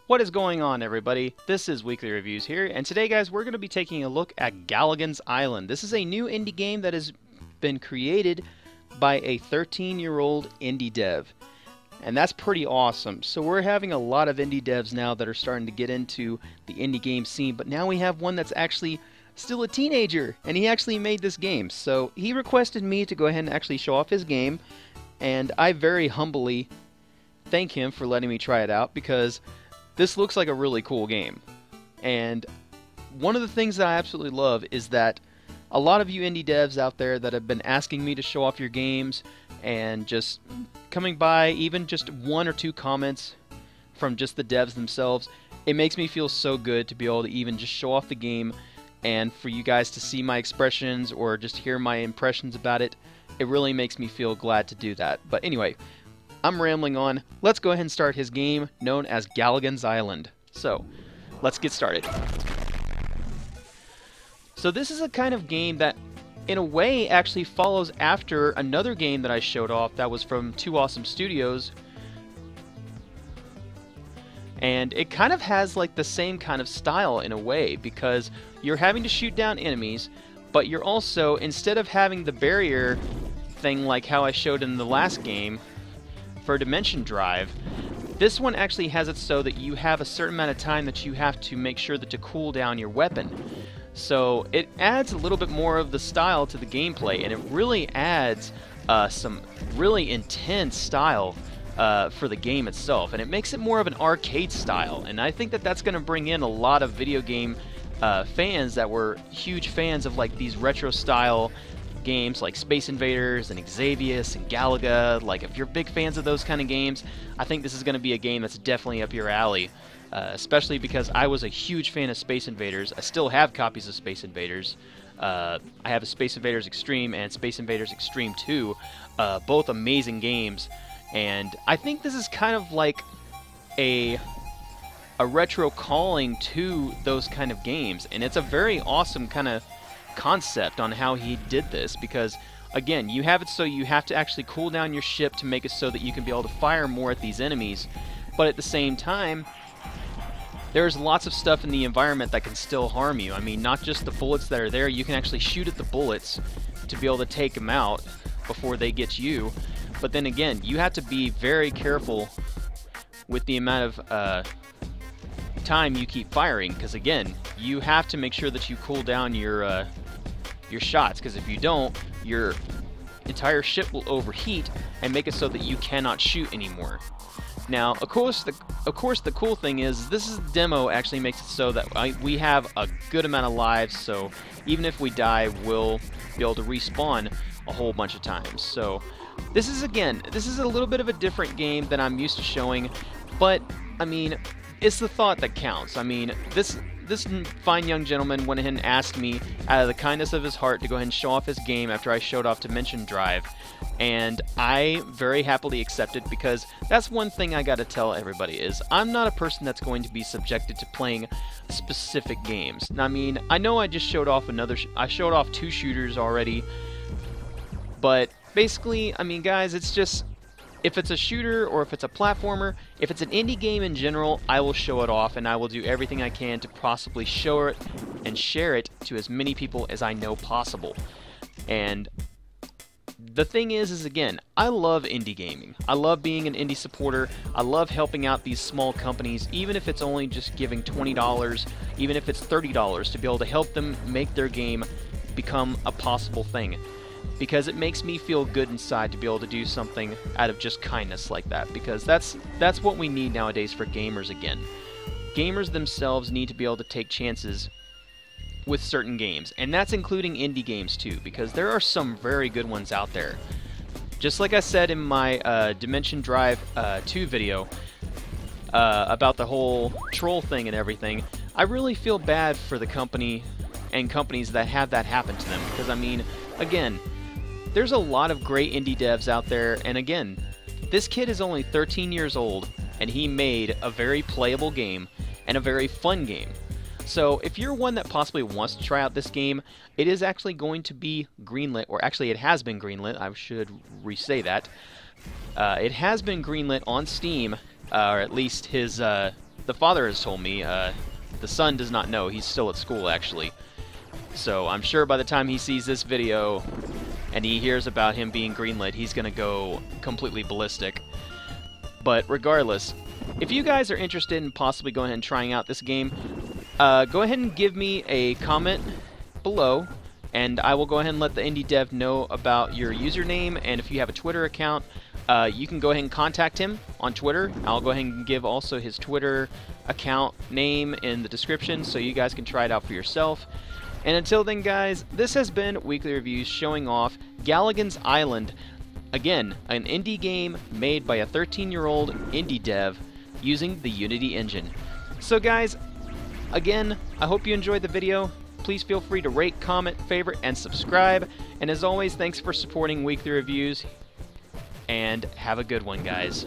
What is going on, everybody? This is Weekly Reviews here, and today, guys, we're going to be taking a look at Galagan's Island. This is a new indie game that has been created by a 13-year-old indie dev, and that's pretty awesome. So we're having a lot of indie devs now that are starting to get into the indie game scene, but now we have one that's actually still a teenager, and he actually made this game. So he requested me to go ahead and actually show off his game, and I very humbly thank him for letting me try it out, because this looks like a really cool game. And one of the things that I absolutely love is that a lot of you indie devs out there that have been asking me to show off your games and just coming by, even just one or two comments from just the devs themselves, it makes me feel so good to be able to even just show off the game and for you guys to see my expressions or just hear my impressions about it. It really makes me feel glad to do that. But anyway, I'm rambling on. Let's go ahead and start his game known as Galagan's Island. So, let's get started. So this is a kind of game that, in a way, actually follows after another game that I showed off that was from Two Awesome Studios. And it kind of has like the same kind of style in a way, because you're having to shoot down enemies, but you're also, instead of having the barrier thing like how I showed in the last game, for Dimension Drive, this one actually has it so that you have a certain amount of time that you have to make sure that to cool down your weapon. So it adds a little bit more of the style to the gameplay, and it really adds some really intense style for the game itself, and it makes it more of an arcade style. And I think that that's going to bring in a lot of video game fans that were huge fans of like these retro style games like Space Invaders and Xavius and Galaga. Like, if you're big fans of those kind of games, I think this is going to be a game that's definitely up your alley, especially because I was a huge fan of Space Invaders. I still have copies of Space Invaders. I have a Space Invaders Extreme and Space Invaders Extreme 2, both amazing games, and I think this is kind of like a retro calling to those kind of games, and it's a very awesome kind of concept on how he did this, because again, you have it so you have to actually cool down your ship to make it so that you can be able to fire more at these enemies, but at the same time there's lots of stuff in the environment that can still harm you. I mean, not just the bullets that are there, you can actually shoot at the bullets to be able to take them out before they get you, but then again, you have to be very careful with the amount of time you keep firing, because again, you have to make sure that you cool down your shots, because if you don't, your entire ship will overheat and make it so that you cannot shoot anymore. Now, of course, the cool thing is this demo actually makes it so that we have a good amount of lives, so even if we die, we'll be able to respawn a whole bunch of times. So this is a little bit of a different game than I'm used to showing, but I mean, it's the thought that counts. I mean, this fine young gentleman went ahead and asked me, out of the kindness of his heart, to go ahead and show off his game after I showed off Dimension Drive, and I very happily accepted, because that's one thing I gotta tell everybody, is I'm not a person that's going to be subjected to playing specific games. Now, I mean, I know I just showed off I showed off 2 shooters already, but basically, I mean, guys, it's just, if it's a shooter or if it's a platformer, if it's an indie game in general, I will show it off, and I will do everything I can to possibly show it and share it to as many people as I know possible. And the thing is again, I love indie gaming. I love being an indie supporter. I love helping out these small companies, even if it's only just giving $20, even if it's $30, to be able to help them make their game become a possible thing. Because it makes me feel good inside to be able to do something out of just kindness like that, because that's what we need nowadays for gamers again. Gamers themselves need to be able to take chances with certain games, and that's including indie games too, because there are some very good ones out there. Just like I said in my Dimension Drive 2 video about the whole troll thing and everything, I really feel bad for the company and companies that have that happen to them, because I mean, again, there's a lot of great indie devs out there, and again, this kid is only 13 years old, and he made a very playable game and a very fun game. So if you're one that possibly wants to try out this game, it is actually going to be greenlit, or actually it has been greenlit, I should re-say that. It has been greenlit on Steam, or at least his the father has told me. The son does not know. He's still at school, actually. So I'm sure by the time he sees this video and he hears about him being greenlit, he's going to go completely ballistic. But regardless, if you guys are interested in possibly going ahead and trying out this game, go ahead and give me a comment below, and I will go ahead and let the indie dev know about your username, and if you have a Twitter account, you can go ahead and contact him on Twitter. I'll go ahead and give also his Twitter account name in the description so you guys can try it out for yourself. And until then, guys, this has been Weekly Reviews showing off Galagan's Island. Again, an indie game made by a 13-year-old indie dev using the Unity engine. So guys, again, I hope you enjoyed the video. Please feel free to rate, comment, favorite, and subscribe. And as always, thanks for supporting Weekly Reviews. And have a good one, guys.